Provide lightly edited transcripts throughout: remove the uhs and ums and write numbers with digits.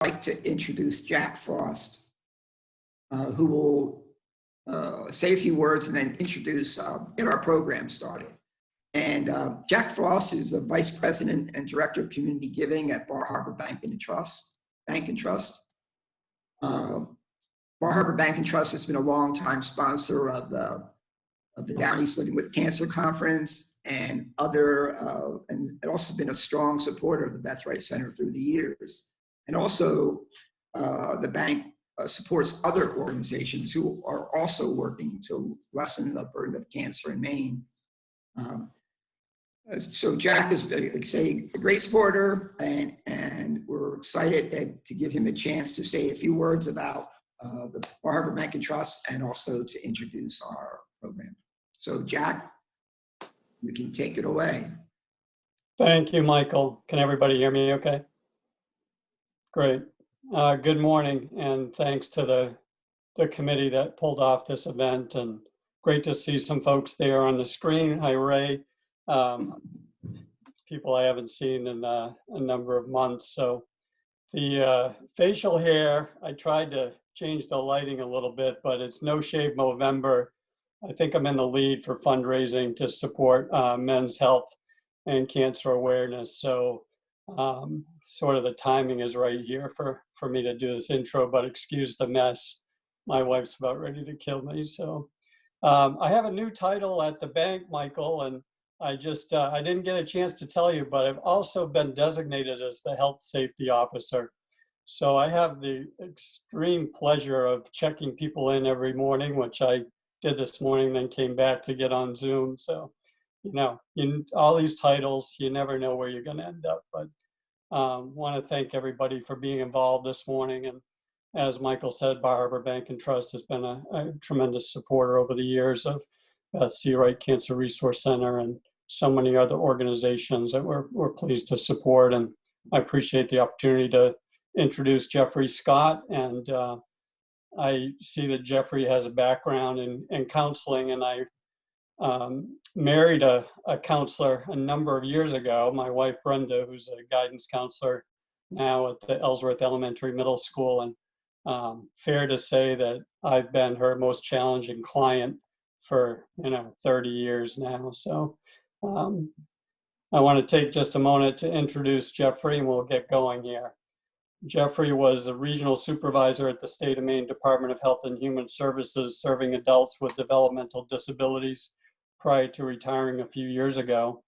like to introduce Jack Frost, who will say a few words and then introduce, get our program started. And Jack Frost is the Vice President and Director of Community Giving at Bar Harbor Bank and Trust. Bar Harbor Bank and Trust has been a long-time sponsor of the Down East Living with Cancer Conference and and also been a strong supporter of the Beth Wright Center through the years. And also, the bank supports other organizations who are also working to lessen the burden of cancer in Maine. So Jack is, like I say, a great supporter, and we're excited to give him a chance to say a few words about the Bar Harbor Bank and Trust, and also to introduce our program. So Jack, you can take it away. Thank you, Michael. Can everybody hear me okay? Great. Good morning, and thanks to the committee that pulled off this event, and great to see some folks there on the screen. Hi, Ray. People I haven't seen in a number of months. So the facial hair, I tried to change the lighting a little bit, but it's No Shave Movember. I think I'm in the lead for fundraising to support men's health and cancer awareness. So sort of the timing is right here for me to do this intro, but excuse the mess. My wife's about ready to kill me. So I have a new title at the bank, Michael, and I didn't get a chance to tell you, but I've also been designated as the health safety officer. So I have the extreme pleasure of checking people in every morning, which I did this morning, then came back to get on Zoom. So, all these titles, you never know where you're going to end up. But want to thank everybody for being involved this morning. And as Michael said, Bar Harbor Bank and Trust has been a tremendous supporter over the years of C. Wright Cancer Resource Center and so many other organizations that we're pleased to support. And I appreciate the opportunity to introduce Jeffrey Scott. And I see that Jeffrey has a background in counseling, and I married a counselor a number of years ago. My wife, Brenda, who's a guidance counselor now at the Ellsworth Elementary Middle School. And fair to say that I've been her most challenging client for 30 years now. So I want to take just a moment to introduce Jeffrey, and we'll get going here. Jeffrey was a regional supervisor at the State of Maine Department of Health and Human Services, serving adults with developmental disabilities prior to retiring a few years ago.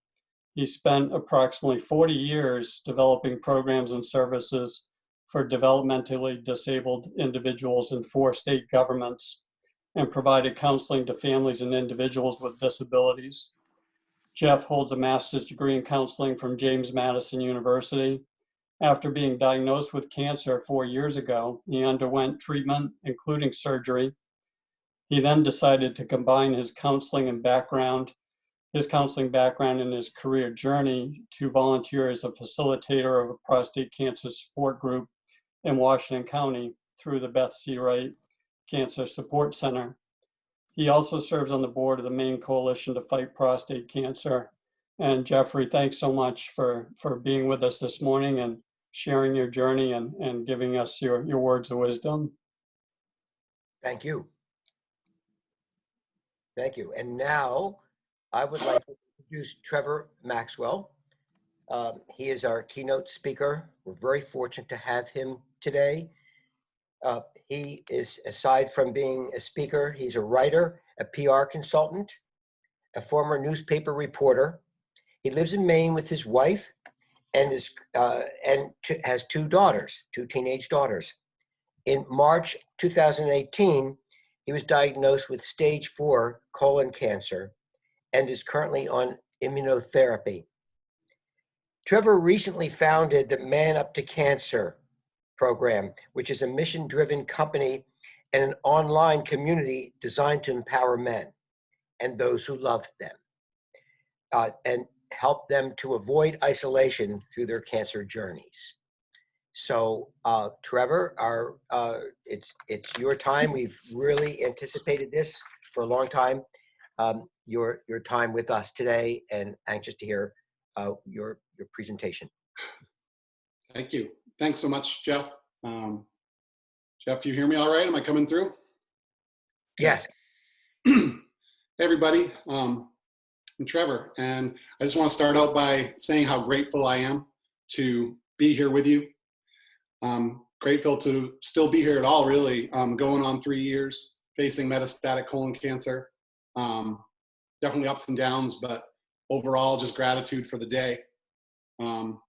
He spent approximately 40 years developing programs and services for developmentally disabled individuals in 4 state governments, and provided counseling to families and individuals with disabilities. Jeff holds a master's degree in counseling from James Madison University. After being diagnosed with cancer 4 years ago, he underwent treatment, including surgery. He then decided to combine his counseling background and his career journey to volunteer as a facilitator of a prostate cancer support group in Washington County through the Beth C. Wright Cancer Support Center. He also serves on the board of the Maine Coalition to Fight Prostate Cancer. And Jeffrey, thanks so much for being with us this morning and sharing your journey and giving us your words of wisdom. Thank you. Thank you. And now I would like to introduce Trevor Maxwell. He is our keynote speaker. We're very fortunate to have him today. He is, aside from being a speaker, he's a writer, a PR consultant, a former newspaper reporter. He lives in Maine with his wife and has 2 daughters, 2 teenage daughters. In March 2018, he was diagnosed with stage 4 colon cancer and is currently on immunotherapy. Trevor recently founded the Man Up to Cancer program, which is a mission-driven company and an online community designed to empower men and those who love them and help them to avoid isolation through their cancer journeys. So Trevor, it's your time. We've really anticipated this for a long time. Your time with us today, and anxious to hear your presentation. Thank you. Thanks so much, Jeff. Jeff, do you hear me all right? Am I coming through? Yes. Hey, everybody. I'm Trevor, and I just want to start out by saying how grateful I am to be here with you. Grateful to still be here at all, really. Going on 3 years, facing metastatic colon cancer. Definitely ups and downs, but overall, just gratitude for the day. So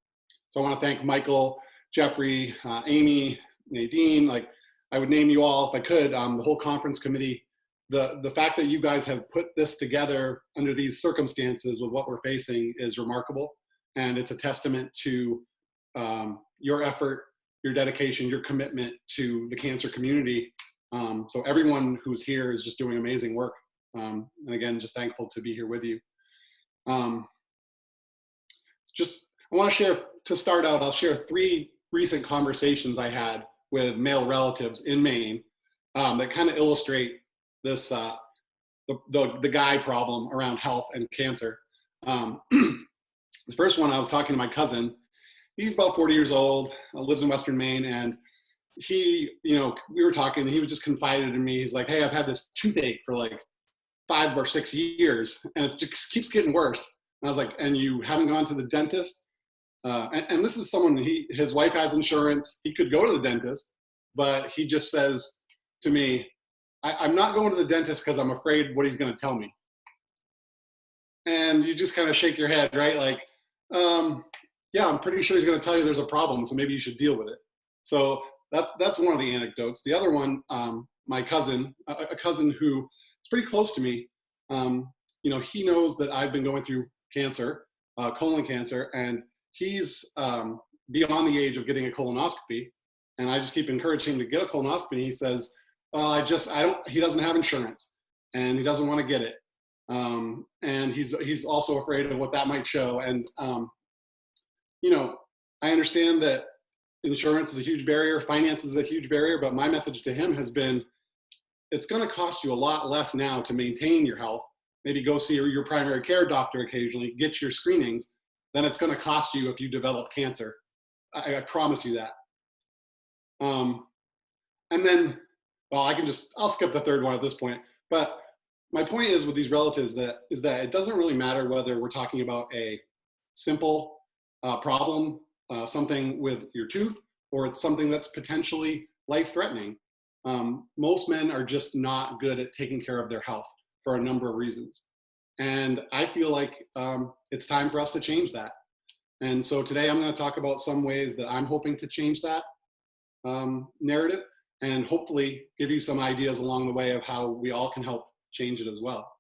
I want to thank Michael, Jeffrey, Amy, Nadine. Like, I would name you all if I could. The whole conference committee. The fact that you guys have put this together under these circumstances with what we're facing is remarkable, and it's a testament to your effort, your dedication, your commitment to the cancer community. So everyone who's here is just doing amazing work. And again, just thankful to be here with you. I want to share, to start out, I'll share 3 recent conversations I had with male relatives in Maine that kind of illustrate this, the guy problem around health and cancer. The first one, I was talking to my cousin. He's about 40 years old, lives in Western Maine, and he, we were talking, and he was just confided in me. He's like, hey, I've had this toothache for like 5 or 6 years, and it just keeps getting worse. And I was like, and you haven't gone to the dentist? And this is someone, his wife has insurance. He could go to the dentist, but he just says to me, I'm not going to the dentist because I'm afraid what he's going to tell me. And you just kind of shake your head, right? Like, yeah, I'm pretty sure he's going to tell you there's a problem, so maybe you should deal with it. So that's one of the anecdotes. The other one, my cousin, a cousin who is pretty close to me, he knows that I've been going through cancer, colon cancer, and he's beyond the age of getting a colonoscopy. And I just keep encouraging him to get a colonoscopy. He says, he doesn't have insurance and he doesn't want to get it. And he's also afraid of what that might show. And, I understand that insurance is a huge barrier, finance is a huge barrier, but my message to him has been, it's going to cost you a lot less now to maintain your health. Maybe go see your primary care doctor occasionally, get your screenings, than it's going to cost you if you develop cancer. I promise you that. And then, well, I'll skip the third one at this point. But my point is with these relatives is that it doesn't really matter whether we're talking about a simple problem, something with your tooth, or it's something that's potentially life-threatening. Most men are just not good at taking care of their health for a number of reasons. And I feel like it's time for us to change that. And so today I'm going to talk about some ways that I'm hoping to change that narrative, and hopefully give you some ideas along the way of how we all can help change it as well.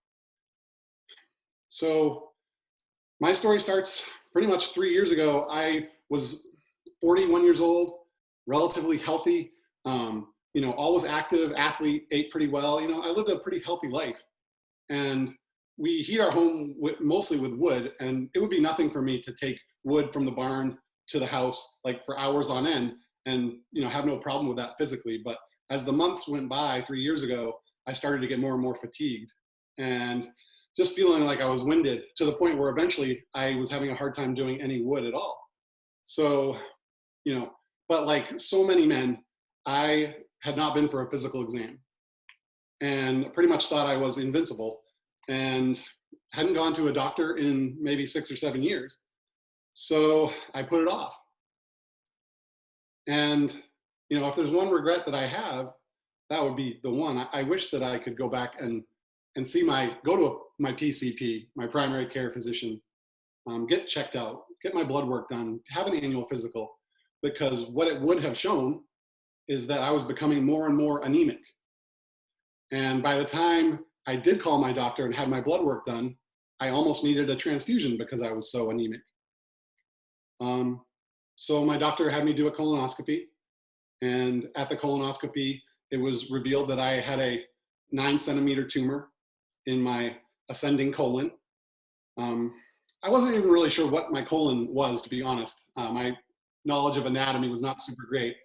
So my story starts pretty much 3 years ago. I was 41 years old, relatively healthy, always active, athlete, ate pretty well. I lived a pretty healthy life. And we heat our home mostly with wood, and it would be nothing for me to take wood from the barn to the house like for hours on end and have no problem with that physically. But as the months went by 3 years ago, I started to get more and more fatigued and just feeling like I was winded, to the point where eventually I was having a hard time doing any wood at all. So, but like so many men, I had not been for a physical exam and pretty much thought I was invincible and hadn't gone to a doctor in maybe 6 or 7 years. So I put it off. And, if there's one regret that I have, that would be the one. I wish that I could go back and go to my PCP, my primary care physician, get checked out, get my blood work done, have an annual physical, because what it would have shown is that I was becoming more and more anemic. And by the time I did call my doctor and had my blood work done, I almost needed a transfusion because I was so anemic. So my doctor had me do a colonoscopy, and at the colonoscopy, it was revealed that I had a 9-centimeter tumor in my ascending colon. I wasn't even really sure what my colon was, to be honest. My knowledge of anatomy was not super great.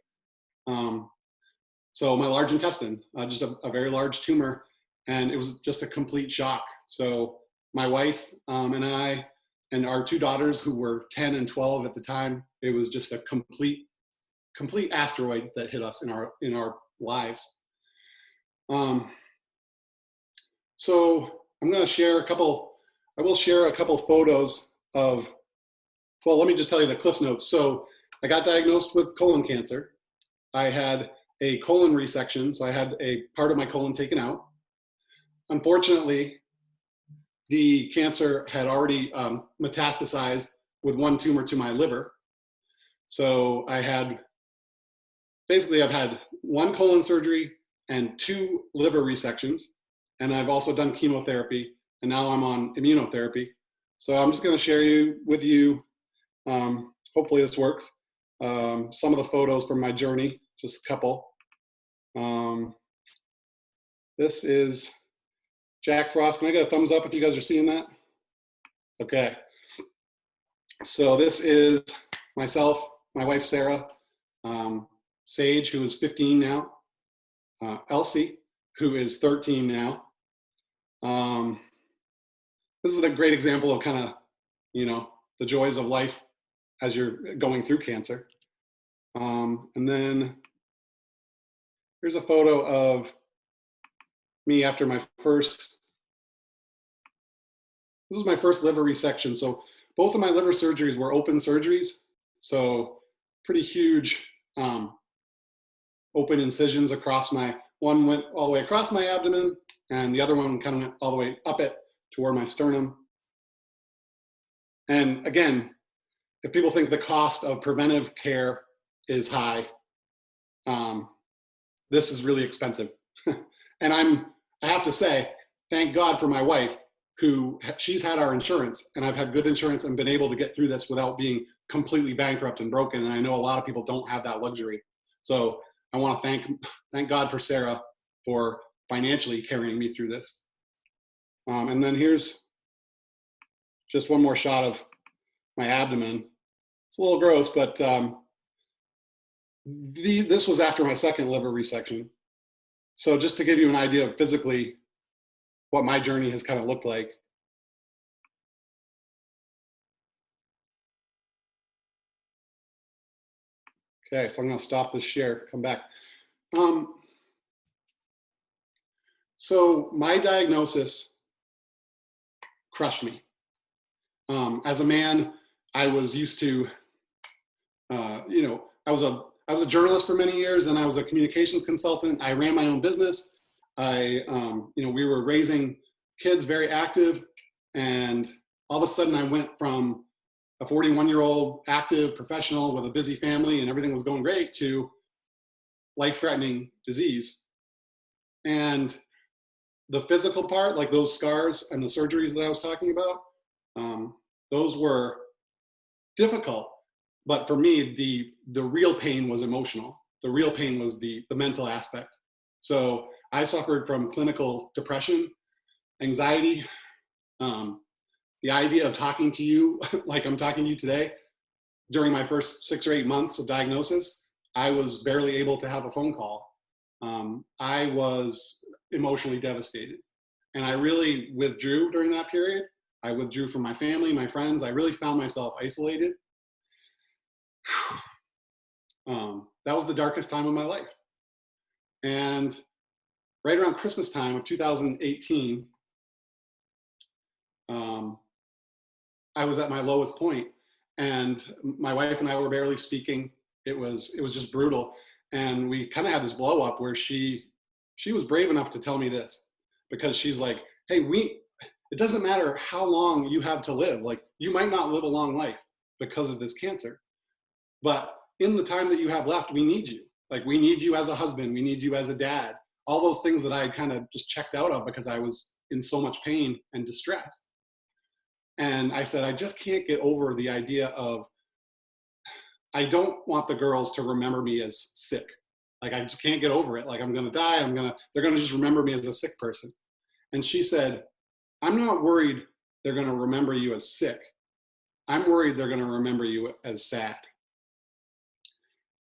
So my large intestine, just a very large tumor, and it was just a complete shock. So my wife and I and our 2 daughters, who were 10 and 12 at the time, it was just a complete complete asteroid that hit us in our lives. So I'm going to share I will share a couple photos of, well, let me just tell you the Cliff's Notes. So I got diagnosed with colon cancer. I had a colon resection, so I had a part of my colon taken out. Unfortunately, the cancer had already metastasized with one tumor to my liver. So I've had one colon surgery and 2 liver resections. And I've also done chemotherapy, and now I'm on immunotherapy. So I'm just going to share with you, hopefully this works, some of the photos from my journey, just a couple. This is Jack Frost. Can I get a thumbs up if you guys are seeing that? Okay. So this is myself, my wife Sarah, Sage, who is 15 now, Elsie, who is 13 now. This is a great example of kind of, the joys of life as you're going through cancer. And then here's a photo of me after this was my first liver resection. So both of my liver surgeries were open surgeries. So pretty huge open incisions across one went all the way across my abdomen, and the other one kind of went all the way up it toward my sternum. And again, if people think the cost of preventive care is high, this is really expensive. And I have to say, thank God for my wife, she's had our insurance, and I've had good insurance and been able to get through this without being completely bankrupt and broken. And I know a lot of people don't have that luxury. So I want to thank God for Sarah for financially carrying me through this. And then here's just one more shot of my abdomen. It's a little gross, but this was after my second liver resection. So just to give you an idea of physically what my journey has kind of looked like. Okay, so I'm going to stop this share, come back. So my diagnosis crushed me. As a man, I was used to, I was a journalist for many years, and I was a communications consultant. I ran my own business. We were raising kids, very active, and all of a sudden I went from a 41-year-old active professional with a busy family and everything was going great to life-threatening disease. And the physical part, like those scars and the surgeries that I was talking about, those were difficult. But for me, the real pain was emotional. The real pain was the mental aspect. So I suffered from clinical depression, anxiety, the idea of talking to you like I'm talking to you today. During my first 6 or 8 months of diagnosis, I was barely able to have a phone call. I was emotionally devastated. And I really withdrew during that period. I withdrew from my family, my friends. I really found myself isolated. That was the darkest time of my life. And right around Christmas time of 2018, I was at my lowest point, and my wife and I were barely speaking. It was just brutal. And we kind of had this blow up where she was brave enough to tell me this, because she's like, hey, it doesn't matter how long you have to live. Like, you might not live a long life because of this cancer, but in the time that you have left, we need you. Like, we need you as a husband. We need you as a dad. All those things that I kind of just checked out of because I was in so much pain and distress. And I said, I just can't get over the idea of, I don't want the girls to remember me as sick. Like, I just can't get over it. Like, I'm going to die. They're going to just remember me as a sick person. And she said, I'm not worried they're going to remember you as sick. I'm worried they're going to remember you as sad.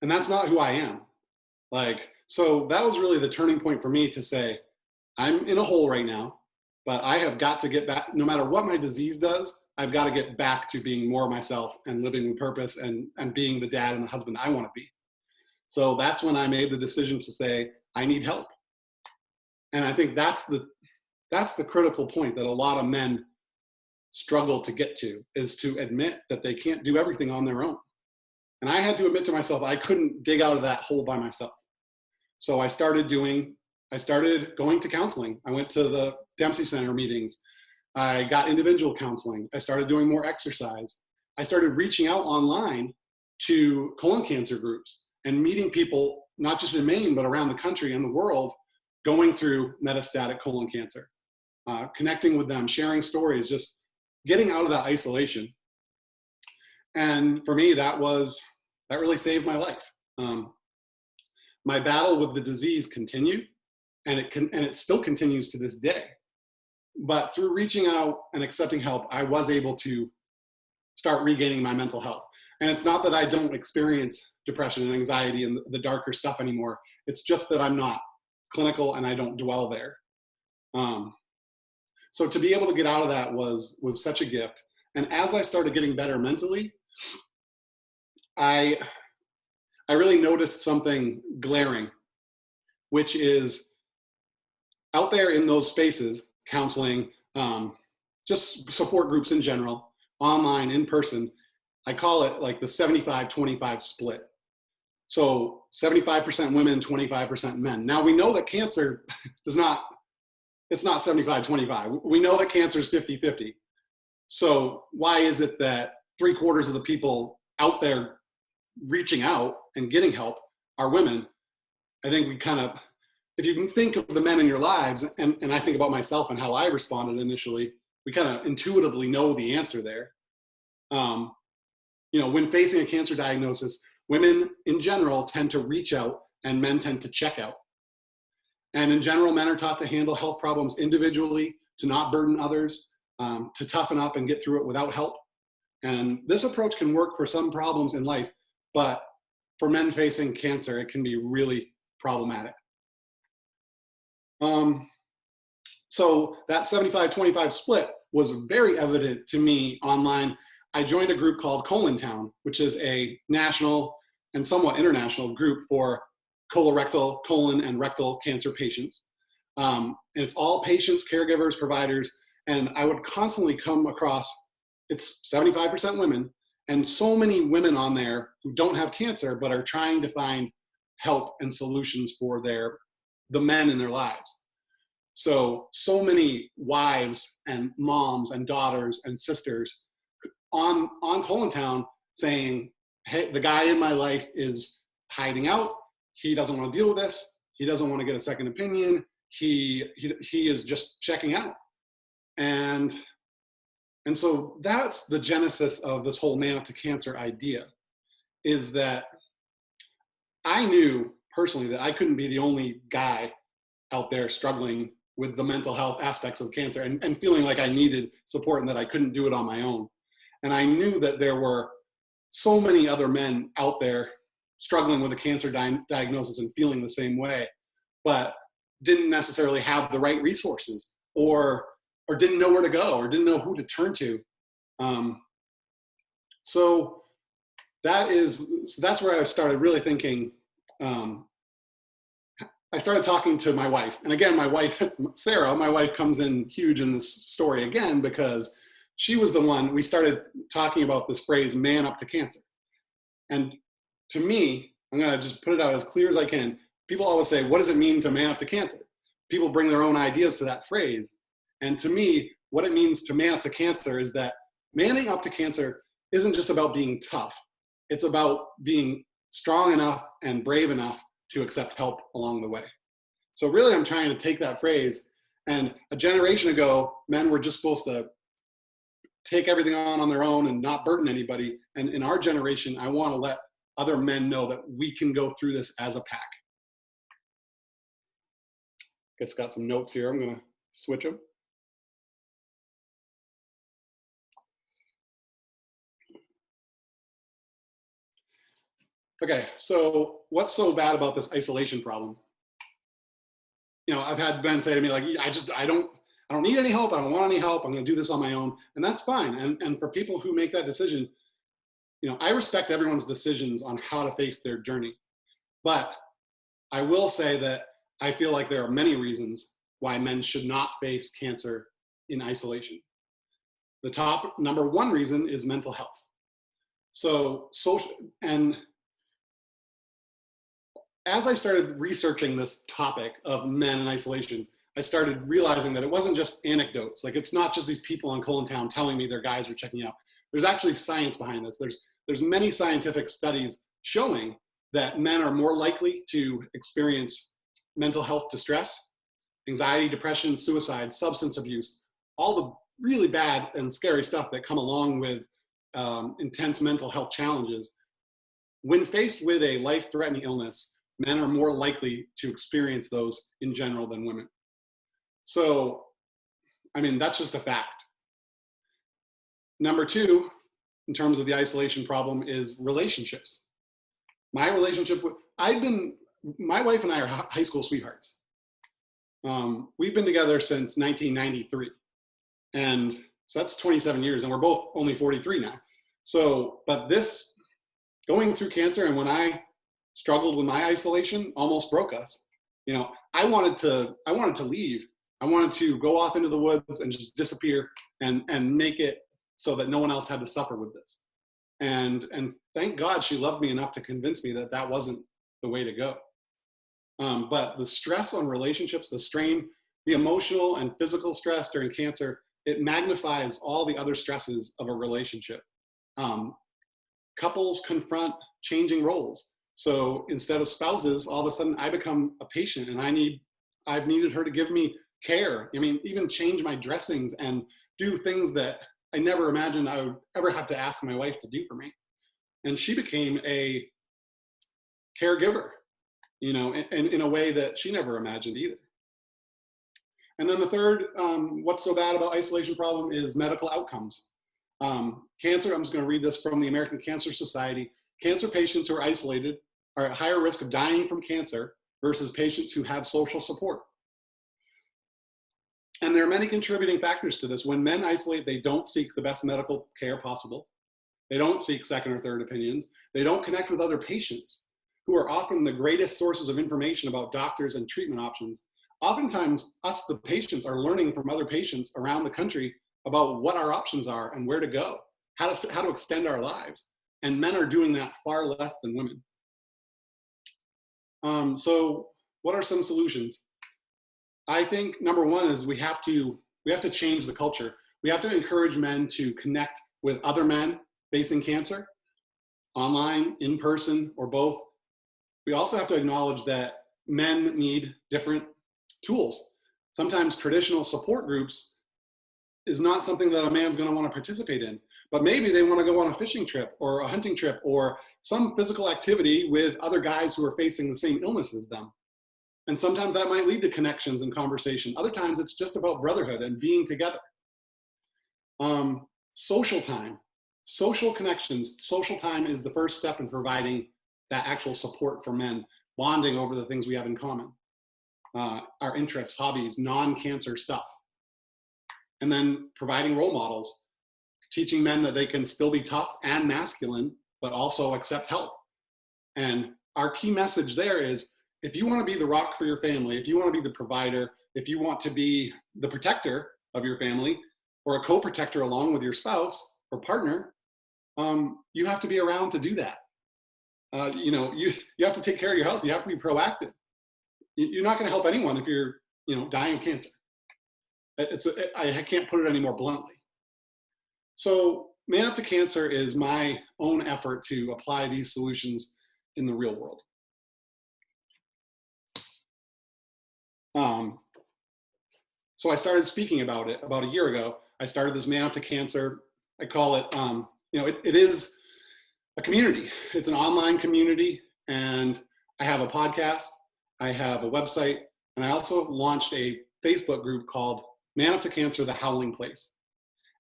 And that's not who I am. Like, so that was really the turning point for me to say, I'm in a hole right now, but I have got to get back. No matter what my disease does, I've got to get back to being more myself and living with purpose and being the dad and the husband I want to be. So that's when I made the decision to say, I need help. And I think that's the critical point that a lot of men struggle to get to, is to admit that they can't do everything on their own. And I had to admit to myself, I couldn't dig out of that hole by myself. So I started going to counseling. I went to the Dempsey Center meetings. I got individual counseling. I started doing more exercise. I started reaching out online to colon cancer groups and meeting people, not just in Maine, but around the country and the world, going through metastatic colon cancer, connecting with them, sharing stories, just getting out of that isolation. And for me, that really saved my life. My battle with the disease continued, and it still continues to this day. But through reaching out and accepting help, I was able to start regaining my mental health. And it's not that I don't experience depression and anxiety and the darker stuff anymore. It's just that I'm not clinical and I don't dwell there. So to be able to get out of that was such a gift. And as I started getting better mentally, I really noticed something glaring, which is out there in those spaces, counseling, just support groups in general, online, in person, I call it like the 75-25 split. So 75% women, 25% men. Now we know that cancer it's not 75-25. We know that cancer is 50-50. So why is it that 3/4 of the people out there reaching out and getting help are women? I think we kind of, if you can think of the men in your lives, and I think about myself and how I responded initially, we kind of intuitively know the answer there. When facing a cancer diagnosis, women in general tend to reach out and men tend to check out. And in general, men are taught to handle health problems individually, to not burden others, to toughen up and get through it without help. And this approach can work for some problems in life, but for men facing cancer, it can be really problematic. So that 75-25 split was very evident to me online. I joined a group called Colon Town, which is a national and somewhat international group for colorectal, colon, and rectal cancer patients. And it's all patients, caregivers, providers, and I would constantly come across, it's 75% women, and so many women on there who don't have cancer, but are trying to find help and solutions for the men in their lives. So many wives and moms and daughters and sisters on Colon Town saying, hey, the guy in my life is hiding out. He doesn't want to deal with this. He doesn't want to get a second opinion. He is just checking out. And so that's the genesis of this whole Man Up to Cancer idea, is that I knew personally that I couldn't be the only guy out there struggling with the mental health aspects of cancer and feeling like I needed support and that I couldn't do it on my own. And I knew that there were so many other men out there struggling with a cancer diagnosis and feeling the same way, but didn't necessarily have the right resources or didn't know where to go or didn't know who to turn to. So that's where I started really thinking. I started talking to my wife, and again, my wife, Sarah, my wife comes in huge in this story again, because she was the one, we started talking about this phrase, man up to cancer. And to me, I'm gonna just put it out as clear as I can. People always say, what does it mean to man up to cancer? People bring their own ideas to that phrase. And to me, what it means to man up to cancer is that manning up to cancer isn't just about being tough. It's about being strong enough and brave enough to accept help along the way. So really, I'm trying to take that phrase, and a generation ago, men were just supposed to take everything on their own and not burden anybody. And in our generation, I want to let other men know that we can go through this as a pack. Guess got some notes here. I'm going to switch them. Okay, so what's so bad about this isolation problem? I've had Ben say to me, like, I don't need any help. I don't want any help. I'm going to do this on my own. And that's fine. And for people who make that decision, I respect everyone's decisions on how to face their journey. But I will say that I feel like there are many reasons why men should not face cancer in isolation. The top number one reason is mental health. So social, and as I started researching this topic of men in isolation, I started realizing that it wasn't just anecdotes. Like, it's not just these people on Town telling me their guys are checking out. There's actually science behind this. There's many scientific studies showing that men are more likely to experience mental health distress, anxiety, depression, suicide, substance abuse, all the really bad and scary stuff that come along with intense mental health challenges. When faced with a life-threatening illness, men are more likely to experience those in general than women. So, I mean, that's just a fact. Number two, in terms of the isolation problem, is relationships. My relationship with, my wife and I are high school sweethearts. We've been together since 1993. And so that's 27 years, and we're both only 43 now. So, but this, going through cancer, and when I struggled with my isolation, almost broke us. You know, I wanted to leave. I wanted to go off into the woods and just disappear and make it so that no one else had to suffer with this. And thank God she loved me enough to convince me that that wasn't the way to go. But the stress on relationships, the strain, the emotional and physical stress during cancer, it magnifies all the other stresses of a relationship. Couples confront changing roles. So instead of spouses, all of a sudden I become a patient, and I've needed her to give me care. I mean, even change my dressings and do things that I never imagined I would ever have to ask my wife to do for me. And she became a caregiver, you know, in a way that she never imagined either. And then the third, what's so bad about isolation problem is medical outcomes. Cancer, I'm just going to read this from the American Cancer Society. Cancer patients who are isolated are at higher risk of dying from cancer versus patients who have social support. And there are many contributing factors to this. When men isolate, they don't seek the best medical care possible. They don't seek second or third opinions. They don't connect with other patients, who are often the greatest sources of information about doctors and treatment options. Oftentimes, us, the patients, are learning from other patients around the country about what our options are and where to go, how to extend our lives. And men are doing that far less than women. So what are some solutions? I think number one is we have to change the culture. We have to encourage men to connect with other men facing cancer, online, in person, or both. We also have to acknowledge that men need different tools. Sometimes traditional support groups is not something that a man's going to want to participate in, but maybe they want to go on a fishing trip or a hunting trip or some physical activity with other guys who are facing the same illness as them. And sometimes that might lead to connections and conversation. Other times it's just about brotherhood and being together. Social time, social connections. Social time is the first step in providing that actual support for men, bonding over the things we have in common, our interests, hobbies, non-cancer stuff. And then providing role models, teaching men that they can still be tough and masculine, but also accept help. And our key message there is, if you want to be the rock for your family, if you want to be the provider, if you want to be the protector of your family, or a co-protector along with your spouse or partner, you have to be around to do that. You have to take care of your health. You have to be proactive. You're not going to help anyone if you're, dying of cancer. I can't put it any more bluntly. So Man Up to Cancer is my own effort to apply these solutions in the real world. So I started speaking about it about a year ago. I started this Man Up to Cancer. I call it, it is a community. It's an online community, and I have a podcast, I have a website, and I also launched a Facebook group called Man Up to Cancer, The Howling Place.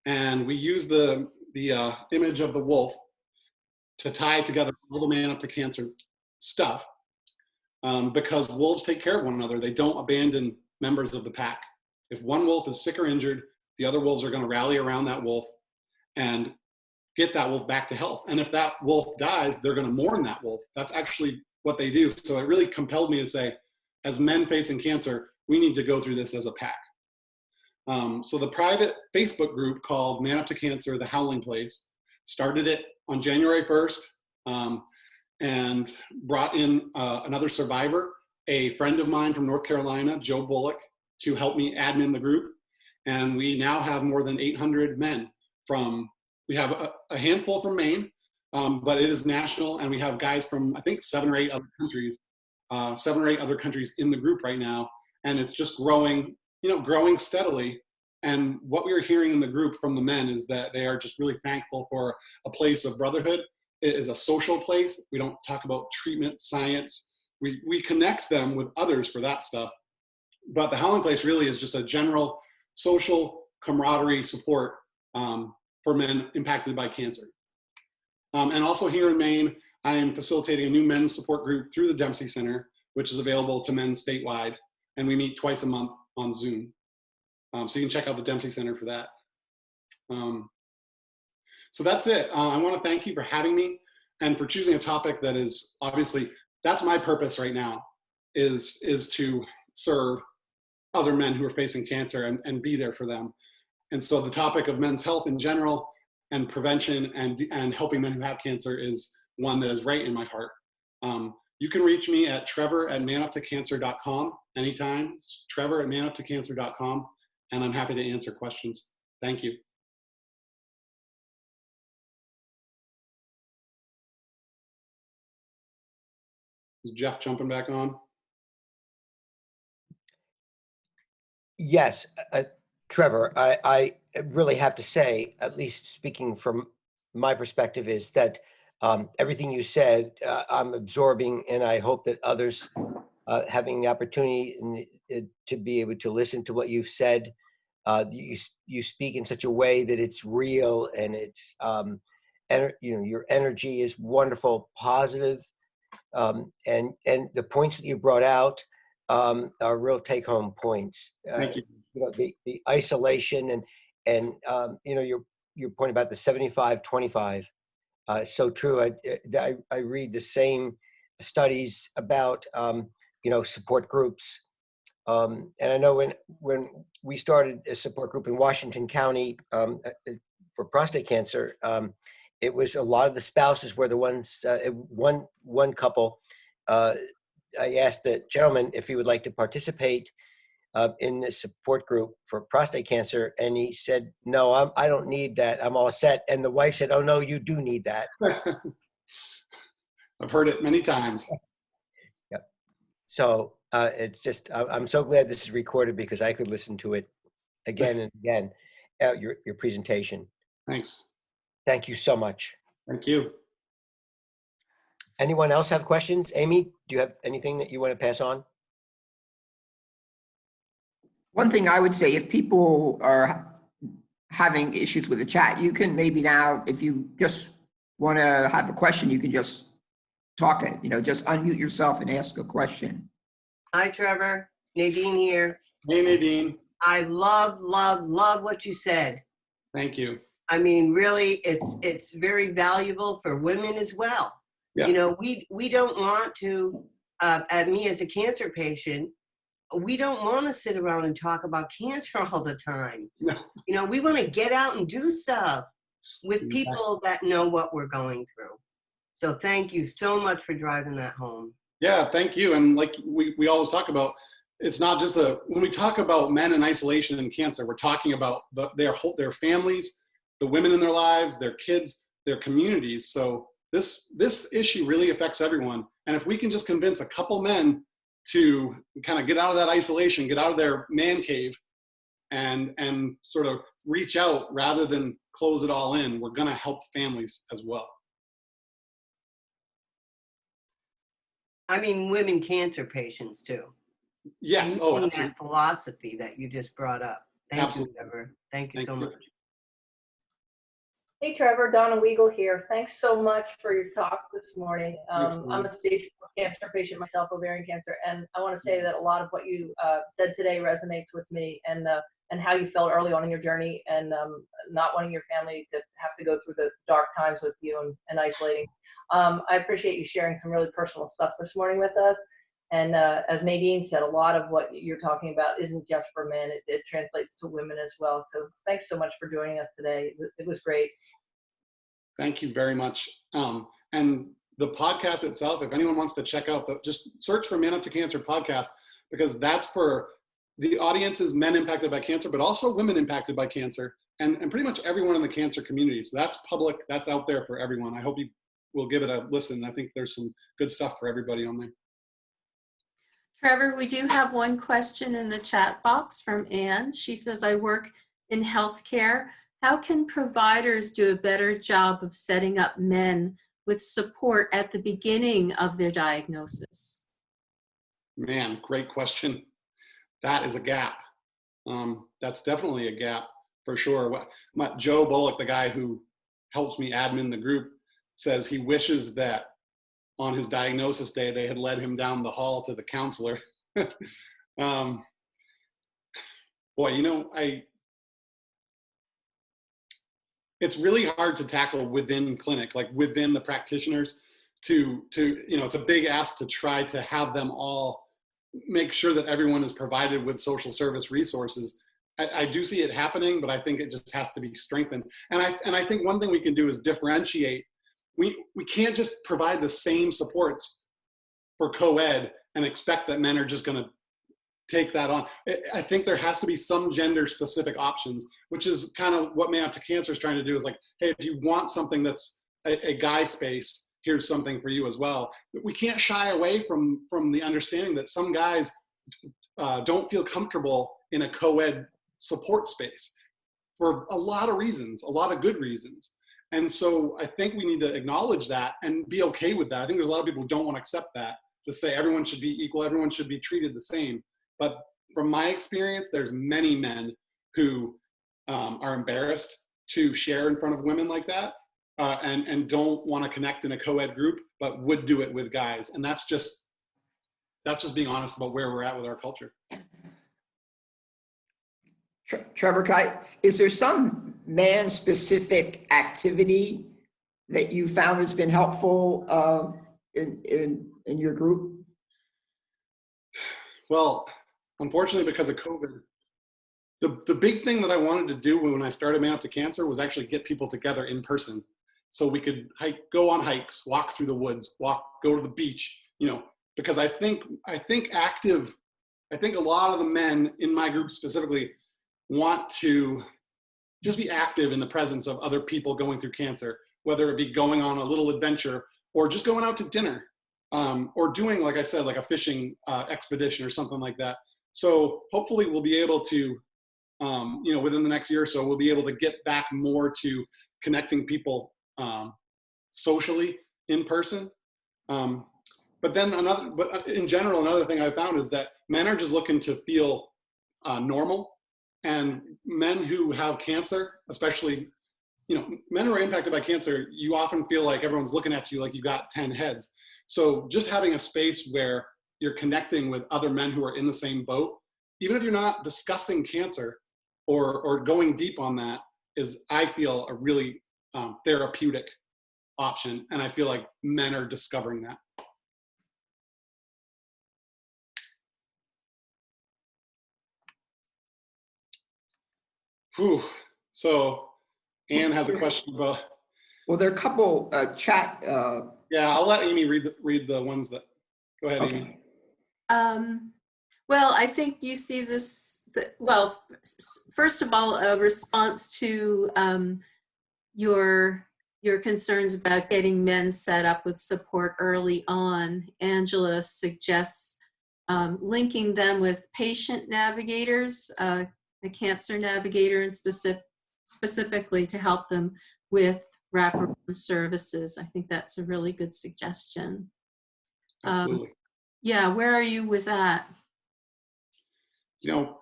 And we use the image of the wolf to tie together all the Man Up to Cancer stuff, because wolves take care of one another. They don't abandon members of the pack. If one wolf is sick or injured, the other wolves are going to rally around that wolf and get that wolf back to health. And if that wolf dies, they're going to mourn that wolf. That's actually what they do. So it really compelled me to say, as men facing cancer, we need to go through this as a pack. So the private Facebook group called Man Up to Cancer, The Howling Place, started it on January 1st and brought in another survivor, a friend of mine from North Carolina, Joe Bullock, to help me admin the group. And we now have more than 800 men we have a handful from Maine, but it is national, and we have guys from, I think, 7 or 8 other countries in the group right now. And it's just growing, growing steadily. And what we are hearing in the group from the men is that they are just really thankful for a place of brotherhood. It is a social place. We don't talk about treatment, science. We connect them with others for that stuff. But the Howling Place really is just a general social camaraderie support for men impacted by cancer. And also here in Maine, I am facilitating a new men's support group through the Dempsey Center, which is available to men statewide. And we meet twice a month on Zoom. So you can check out the Dempsey Center for that. So that's it. I want to thank you for having me and for choosing a topic that is obviously, that's my purpose right now, is to serve other men who are facing cancer and be there for them. And so the topic of men's health in general and prevention and helping men who have cancer is one that is right in my heart. You can reach me at trevor@manuptocancer.com anytime. It's trevor@manuptocancer.com, and I'm happy to answer questions. Thank you. Is Jeff jumping back on? Yes, Trevor, I really have to say, at least speaking from my perspective, is that everything you said, I'm absorbing, and I hope that others having the opportunity to be able to listen to what you've said, you speak in such a way that it's real, and it's your energy is wonderful, positive, and the points that you brought out are real take-home points. Thank you. The isolation and your point about the 75-25. So true. I read the same studies about support groups, and I know when we started a support group in Washington County for prostate cancer, it was a lot of the spouses were the ones. One couple. I asked the gentleman if he would like to participate in this support group for prostate cancer, and he said, "No, I don't need that. I'm all set." And the wife said, "Oh no, you do need that." I've heard it many times. Yep. So it's just I'm so glad this is recorded because I could listen to it again and again. Your presentation. Thanks. Thank you so much. Thank you. Anyone else have questions? Amy, do you have anything that you want to pass on? One thing I would say, if people are having issues with the chat, you can maybe now, if you just want to have a question, you can just talk it, just unmute yourself and ask a question. Hi, Trevor. Nadine here. Hey, Nadine. I love what you said. Thank you. I mean, really, it's very valuable for women as well. Yeah. We don't want to, me as a cancer patient, we don't want to sit around and talk about cancer all the time. No. We want to get out and do stuff with people that know what we're going through. So thank you so much for driving that home. Yeah, thank you. And like we always talk about, it's not just when we talk about men in isolation and cancer, we're talking about their families, the women in their lives, their kids, their communities. So this issue really affects everyone. And if we can just convince a couple men to kind of get out of that isolation, get out of their man cave and sort of reach out rather than close it all in, we're going to help families as well. I mean, women cancer patients too. Yes. Oh, Absolutely. that philosophy that you just brought up. Thank Absolutely. you, Trevor. Thank you so much. Hey, Trevor, Donna Weigel here. Thanks so much for your talk this morning. I'm a stage 4 cancer patient myself, ovarian cancer, and I want to say that a lot of what you said today resonates with me, and how you felt early on in your journey, and not wanting your family to have to go through the dark times with you and isolating. I appreciate you sharing some really personal stuff this morning with us. And as Nadine said, a lot of what you're talking about isn't just for men. It translates to women as well. So thanks so much for joining us today. It was great. Thank you very much. And the podcast itself, if anyone wants to check out, just search for Man Up to Cancer podcast, because that's for the audience is men impacted by cancer, but also women impacted by cancer, and pretty much everyone in the cancer community. So that's public, that's out there for everyone. I hope you will give it a listen. I think there's some good stuff for everybody on there. Trevor, we do have one question in the chat box from Anne. She says, I work in healthcare. How can providers do a better job of setting up men with support at the beginning of their diagnosis? Man, great question. That is a gap. That's definitely a gap for sure. Joe Bullock, the guy who helps me admin the group, says he wishes that on his diagnosis day, they had led him down the hall to the counselor. Boy, it's really hard to tackle within clinic, like within the practitioners to it's a big ask to try to have them all make sure that everyone is provided with social service resources. I do see it happening, but I think it just has to be strengthened. And I think one thing we can do is differentiate. We can't just provide the same supports for co-ed and expect that men are just going to take that on. I think there has to be some gender specific options, which is kind of what Man Up to Cancer is trying to do, is like, hey, if you want something that's a guy space, here's something for you as well. But we can't shy away from the understanding that some guys don't feel comfortable in a co-ed support space for a lot of reasons, a lot of good reasons. And so I think we need to acknowledge that and be okay with that. I think there's a lot of people who don't want to accept that, just say everyone should be equal, everyone should be treated the same. But from my experience, there's many men who are embarrassed to share in front of women like that, and don't want to connect in a co-ed group, but would do it with guys. And that's just being honest about where we're at with our culture. Trevor, is there some man-specific activity that you found has been helpful in your group? Well, unfortunately, because of COVID, the big thing that I wanted to do when I started Man Up to Cancer was actually get people together in person, so we could go on hikes, walk through the woods, go to the beach. Because I think a lot of the men in my group specifically want to just be active in the presence of other people going through cancer, whether it be going on a little adventure or just going out to dinner, or doing, like I said, like a fishing expedition or something like that. So hopefully we'll be able to, within the next year or so, we'll be able to get back more to connecting people socially in person. But in general, another thing I found is that men are just looking to feel normal. And men who have cancer, especially, men who are impacted by cancer, you often feel like everyone's looking at you like you got 10 heads. So just having a space where you're connecting with other men who are in the same boat, even if you're not discussing cancer or going deep on that, is, I feel, a really therapeutic option. And I feel like men are discovering that. Whew. So Anne has a question about. Well, there are a couple chat. Yeah, I'll let Amy read the ones that. Go ahead, Okay. Amy. Well, I think you see this. Well, first of all, a response to your concerns about getting men set up with support early on. Angela suggests linking them with patient navigators. A cancer navigator, and specifically to help them with wraparound services. I think that's a really good suggestion. Absolutely. Yeah, where are you with that? Do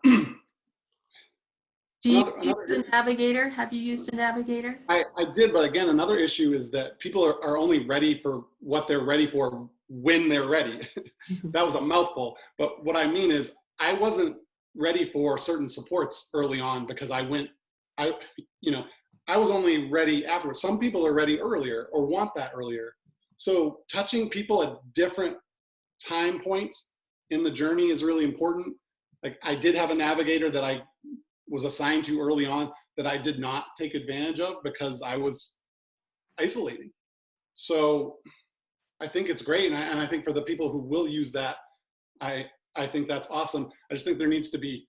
you use a navigator? Have you used a navigator? I did, but again, another issue is that people are only ready for what they're ready for when they're ready. That was a mouthful, but what I mean is I wasn't ready for certain supports early on because I was only ready afterwards. Some people are ready earlier or want that earlier. So touching people at different time points in the journey is really important. Like I did have a navigator that I was assigned to early on that I did not take advantage of because I was isolating. So I think it's great. And I think for the people who will use that, I think that's awesome. I just think there needs to be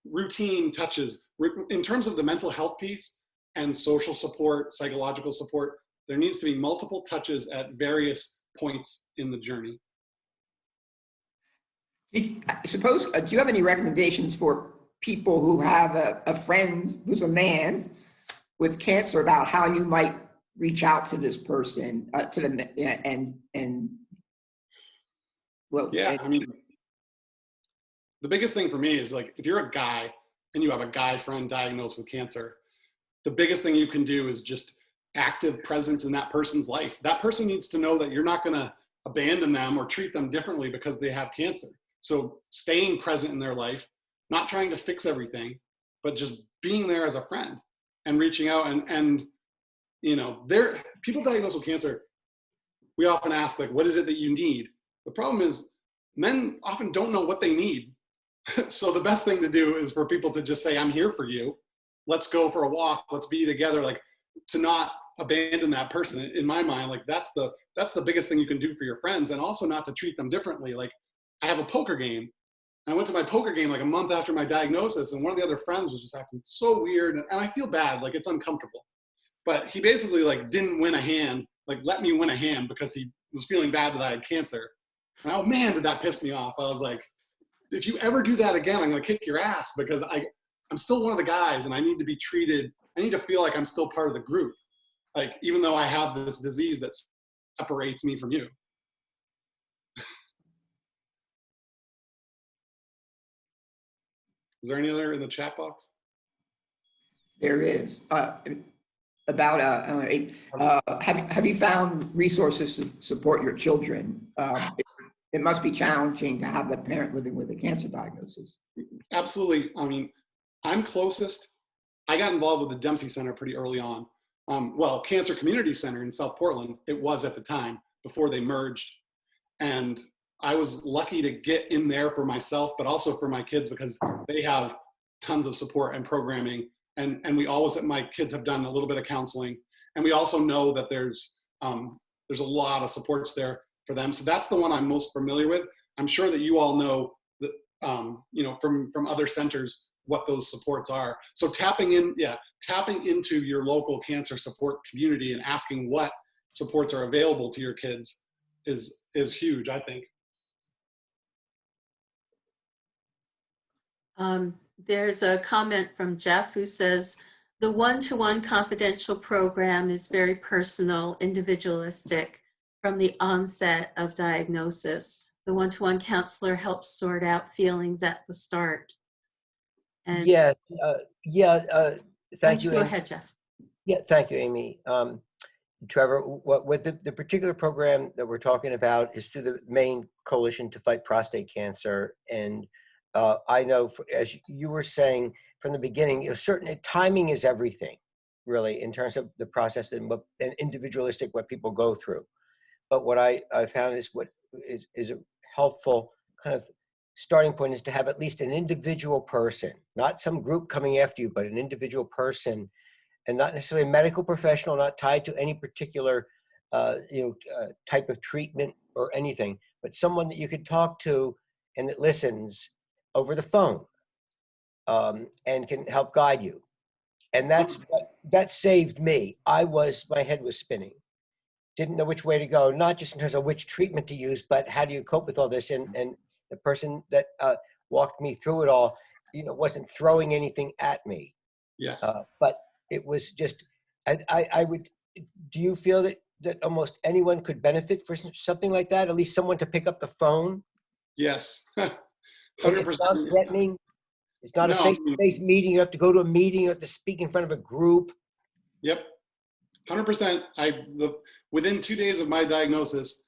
routine touches. In terms of the mental health piece and social support, psychological support, there needs to be multiple touches at various points in the journey. I suppose, do you have any recommendations for people who have a friend who's a man with cancer about how you might reach out to this person, to them, and well, yeah, I mean, the biggest thing for me is like, if you're a guy and you have a guy friend diagnosed with cancer, the biggest thing you can do is just active presence in that person's life. That person needs to know that you're not going to abandon them or treat them differently because they have cancer. So staying present in their life, not trying to fix everything, but just being there as a friend and reaching out. And you know, people diagnosed with cancer, we often ask, like, what is it that you need? The problem is men often don't know what they need. So the best thing to do is for people to just say, I'm here for you. Let's go for a walk. Let's be together. Like, to not abandon that person. In my mind, like that's the biggest thing you can do for your friends, and also not to treat them differently. Like, I have a poker game. I went to my poker game like a month after my diagnosis, and one of the other friends was just acting so weird, and I feel bad, like it's uncomfortable. But he basically like didn't win a hand, like let me win a hand because he was feeling bad that I had cancer. And oh man, did that piss me off. I was like, if you ever do that again, I'm gonna kick your ass, because I'm still one of the guys and I need to be treated, I need to feel like I'm still part of the group. Like, even though I have this disease that separates me from you. Is there any other in the chat box? there is. About have you found resources to support your children? It must be challenging to have a parent living with a cancer diagnosis. Absolutely. I mean, I'm closest. I got involved with the Dempsey Center pretty early on. Well, Cancer Community Center in South Portland, it was at the time before they merged. And I was lucky to get in there for myself, but also for my kids, because they have tons of support and programming. And we always, my kids have done a little bit of counseling. And we also know that there's a lot of supports there for them. So that's the one I'm most familiar with. I'm sure that you all know that, you know, from other centers, what those supports are. So tapping into your local cancer support community and asking what supports are available to your kids is huge, I think. There's a comment from Jeff who says, the one-to-one confidential program is very personal, individualistic from the onset of diagnosis. The one-to-one counselor helps sort out feelings at the start. And Thank you. Go ahead, Jeff. Yeah, thank you, Amy. Trevor, what the particular program that we're talking about is through the Maine Coalition to Fight Prostate Cancer. And I know, as you were saying from the beginning, you know, certain timing is everything, really, in terms of the process and individualistic what people go through. But what I found is what is a helpful kind of starting point is to have at least an individual person, not some group coming after you, but an individual person, and not necessarily a medical professional, not tied to any particular type of treatment or anything, but someone that you could talk to and that listens over the phone and can help guide you. And that saved me. My head was spinning. Didn't know which way to go, not just in terms of which treatment to use, but how do you cope with all this? And the person that walked me through it all, you know, wasn't throwing anything at me. Yes. But it was just, I would, do you feel that almost anyone could benefit for something like that? At least someone to pick up the phone? Yes. 100%. It's not threatening. It's not a face-to-face meeting. You have to go to a meeting. You have to speak in front of a group. Yep. 100%. Within 2 days of my diagnosis,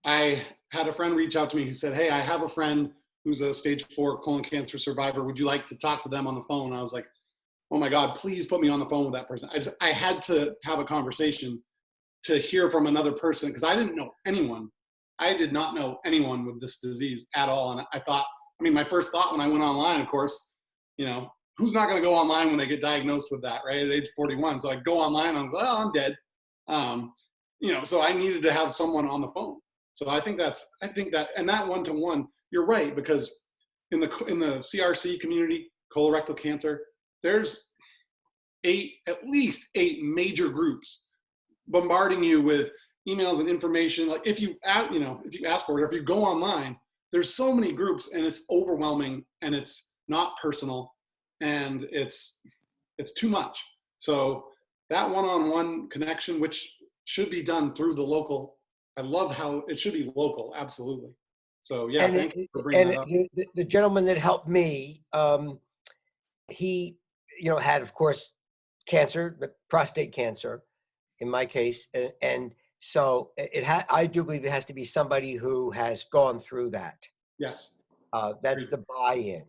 I had a friend reach out to me who said, hey, I have a friend who's a stage 4 colon cancer survivor. Would you like to talk to them on the phone? I was like, oh my God, please put me on the phone with that person. I had to have a conversation to hear from another person, because I didn't know anyone. I did not know anyone with this disease at all. And I thought, I mean, my first thought when I went online, of course, who's not going to go online when they get diagnosed with that, right? At age 41. So I go online, I'm like, well, I'm dead. So I needed to have someone on the phone. So I think that, and that one-to-one, you're right, because in the CRC community, colorectal cancer, there's at least eight major groups bombarding you with emails and information. Like if you ask for it, or if you go online, there's so many groups, and it's overwhelming, and it's not personal, and it's too much. So that one-on-one connection, which should be done through the local, I love how it should be local, absolutely. So yeah, thank you for bringing that up. The gentleman that helped me, he, had, of course, cancer, but prostate cancer in my case. And so I do believe it has to be somebody who has gone through that. Yes. That's the buy-in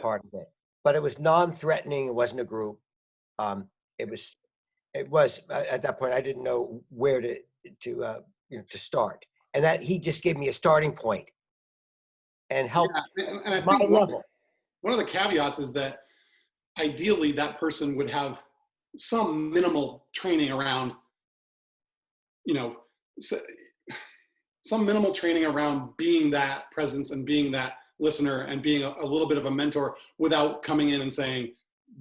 part of it. But it was non-threatening. It wasn't a group. It was at that point, I didn't know where to start. And that he just gave me a starting point and helped and I my think level. One of the caveats is that ideally that person would have some minimal training around, some minimal training around being that presence and being that listener and being a little bit of a mentor without coming in and saying,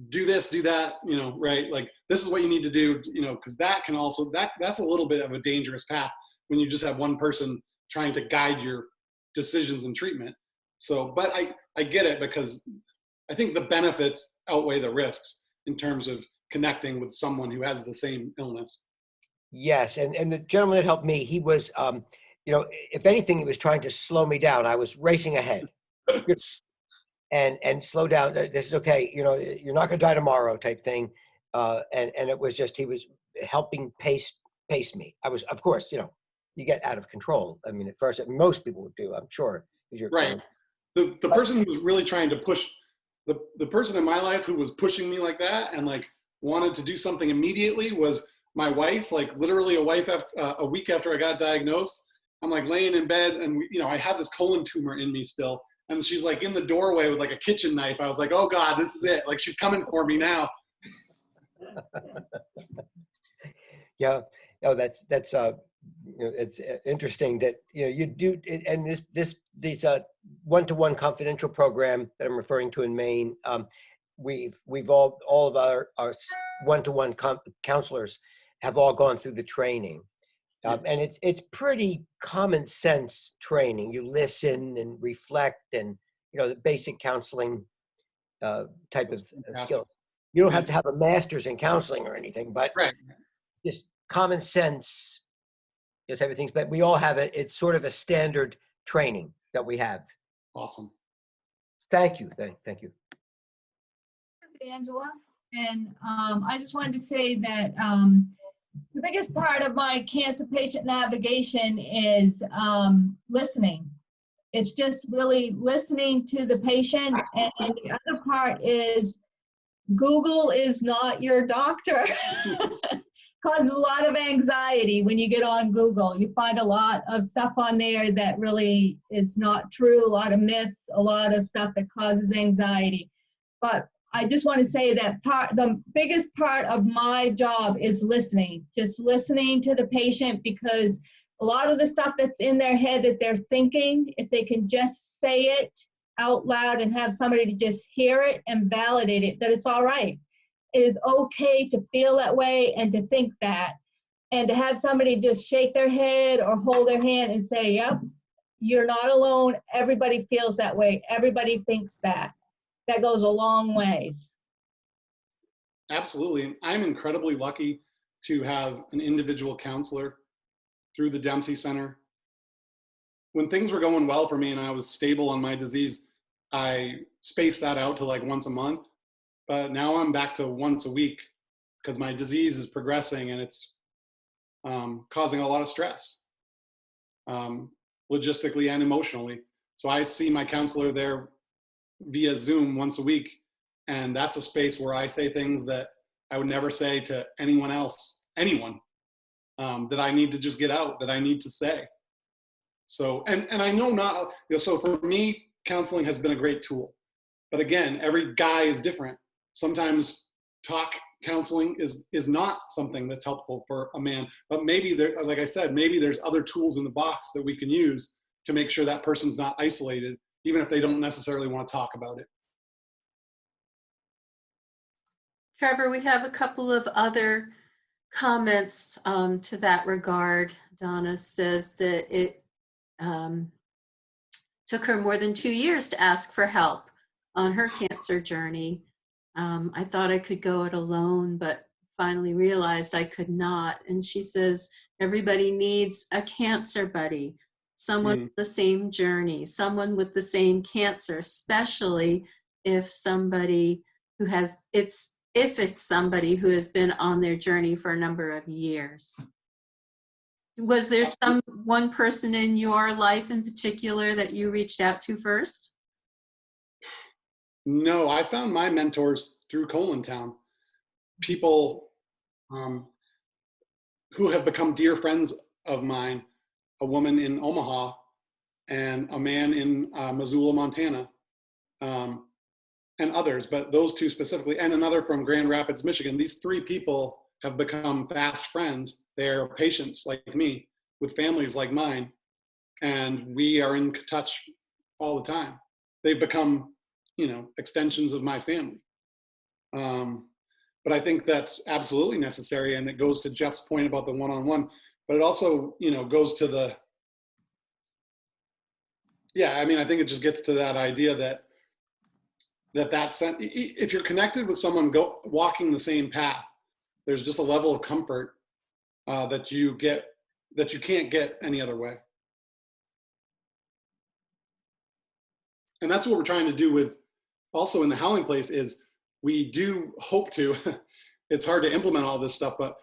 do this, do that, right? Like, this is what you need to do, because that can also, that's a little bit of a dangerous path when you just have one person trying to guide your decisions and treatment. So, but I get it, because I think the benefits outweigh the risks in terms of connecting with someone who has the same illness. Yes, and the gentleman that helped me, he was, if anything, he was trying to slow me down. I was racing ahead, and slow down. This is okay. You're not going to die tomorrow, type thing. And it was just, he was helping pace me. I was, of course, you get out of control. I mean, at first, most people would do, I'm sure. Right. The person who was really trying to push, the person in my life who was pushing me like that and like wanted to do something immediately was my wife. Like literally a week after I got diagnosed, I'm like laying in bed, and I have this colon tumor in me still, and she's like in the doorway with like a kitchen knife. I was like, oh God, this is it. Like, she's coming for me now. Yeah, no, that's it's interesting that you do, and these one-to-one confidential program that I'm referring to in Maine. We've all of our one-to-one counselors have all gone through the training, and it's pretty common sense training. You listen and reflect, and the basic counseling type of skills. You don't have to have a master's in counseling or anything, but just common sense type of things. But we all have it. It's sort of a standard training that we have. Awesome. Thank you. Thank you. Angela, and I just wanted to say that the biggest part of my cancer patient navigation is listening. It's just really listening to the patient, and the other part is Google is not your doctor. Causes a lot of anxiety when you get on Google. You find a lot of stuff on there that really is not true, a lot of myths, a lot of stuff that causes anxiety. But I just want to say that the biggest part of my job is listening, just listening to the patient, because a lot of the stuff that's in their head that they're thinking, if they can just say it out loud and have somebody to just hear it and validate it, that it's all right. It is okay to feel that way and to think that, and to have somebody just shake their head or hold their hand and say, yep, you're not alone. Everybody feels that way. Everybody thinks that. That goes a long ways. Absolutely. I'm incredibly lucky to have an individual counselor through the Dempsey Center. When things were going well for me and I was stable on my disease, I spaced that out to like once a month. But now I'm back to once a week because my disease is progressing and it's causing a lot of stress, logistically and emotionally. So I see my counselor there via Zoom once a week. And that's a space where I say things that I would never say to anyone else, anyone. that I need to just get out, that I need to say. So, and I know not, you know, so for me, counseling has been a great tool. But again, every guy is different. Sometimes talk counseling is not something that's helpful for a man. But maybe there, like I said, maybe there's other tools in the box that we can use to make sure that person's not isolated, even if they don't necessarily want to talk about it. Trevor, we have a couple of other comments to that regard. Donna says that it took her more than 2 years to ask for help on her cancer journey. I thought I could go it alone, but finally realized I could not. And she says, everybody needs a cancer buddy, someone with the same journey, someone with the same cancer, especially if somebody who has, if it's somebody who has been on their journey for a number of years. Was there one person in your life in particular that you reached out to first? No, I found my mentors through Town. People who have become dear friends of mine, a woman in Omaha and a man in Missoula, Montana, and others, but those two specifically, and another from Grand Rapids, Michigan. These three people have become fast friends. They're patients like me with families like mine, and we are in touch all the time. They've become, you know, extensions of my family. But I think that's absolutely necessary, and it goes to Jeff's point about the one-on-one, but it also, you know, goes to the, yeah, I mean, I think it just gets to that idea that if you're connected with someone walking the same path, there's just a level of comfort that you can't get any other way. And that's what we're trying to do with also in the Howling Place is we do hope to, it's hard to implement all this stuff, but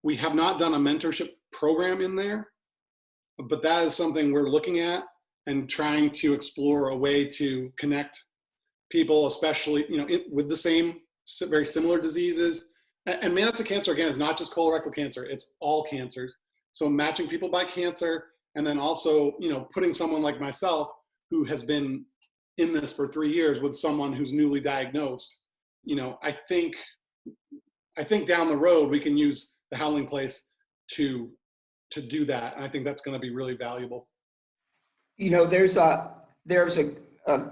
we have not done a mentorship program in there, but that is something we're looking at and trying to explore a way to connect people, especially, you know, with the same very similar diseases. And Man Up to Cancer, again, is not just colorectal cancer, it's all cancers. So matching people by cancer, and then also, you know, putting someone like myself who has been in this for 3 years with someone who's newly diagnosed. You know, I think down the road we can use the Howling Place to do that. And I think that's going to be really valuable. You know, there's a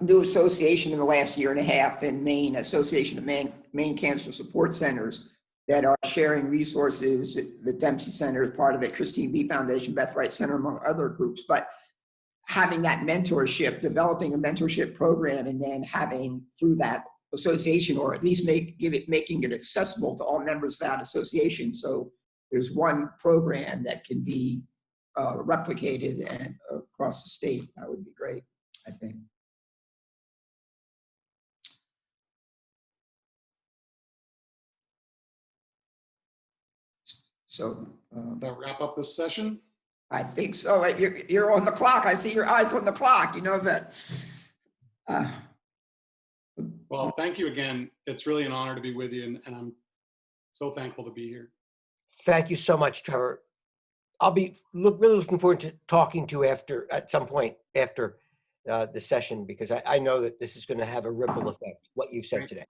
new association in the last year and a half in Maine, Association of Maine Cancer Support Centers, that are sharing resources. The Dempsey Center is part of it, Christine B. Foundation, Beth Wright Center, among other groups. But having that mentorship, developing a mentorship program, and then having through that association, or at least making it accessible to all members of that association. So there's one program that can be replicated and across the state. That would be great, I think. So That wrap up this session? I think so. You're on the clock. I see your eyes on the clock. You know that. Well, thank you again. It's really an honor to be with you, and I'm so thankful to be here. Thank you so much, Trevor. I'll be really looking forward to talking to you at some point after the session, because I know that this is going to have a ripple effect, what you've said today.